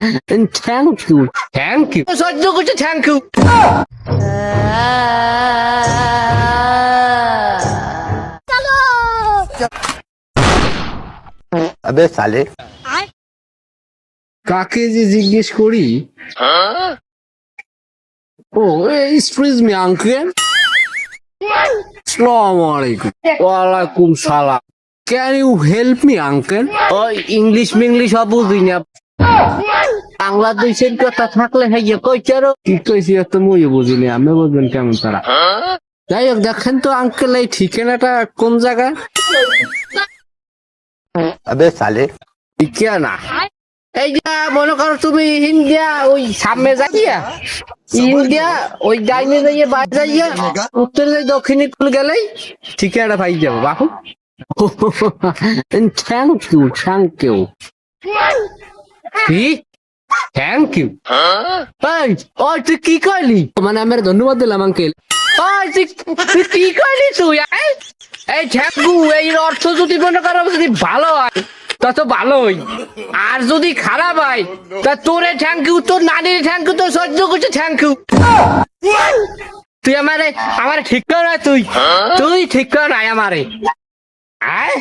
thank you thank you সহ্য করছে thank you अबे साले কাকে যে জিজ্ঞেস করি ও এক্সকিউজ মি আঙ্কেল আসসালামু আলাইকুম ওয়ালাইকুম সালাম can you help me uncle ওই ইংলিশ মিংলিশ সব বুঝি না বাংলাদেশের কথা থাকলে হাইয়া কইচারো কি কইছি এত মই বুঝিনি আমি বুঝবেন কেমন তারা যাই হোক দেখেন তো আঙ্কেল এই ঠিকানাটা কোন জায়গায় अबे साले ঠিকানা এই যে মনে করো তুমি ইন্ডিয়া ওই সামনে যাইয়া ইন্ডিয়া ওই ডাইনে যাইয়া বাইরে যাইয়া উত্তর যাই দক্ষিণে কুল গেলেই ঠিকানাটা পাই যাবো বাহু থ্যাংক ইউ কি থ্যাংক ইউ ওই তুই কি কইলি মানে আমার ধন্যবাদ দিলাম আঙ্কেল ওই তুই কি কইলি তুই এই থ্যাংক ইউ এই অর্থ যদি মনে করো যদি ভালো হয় তা তো ভালোই আর যদি খারাপ হয় তা তোরে থ্যাংক ইউ তোর নানির থ্যাংক ইউ তোর সহ্য করছে থ্যাংক ইউ তুই আমারে ঠিক কর না তুই ঠিক কর নাই আমারে আয়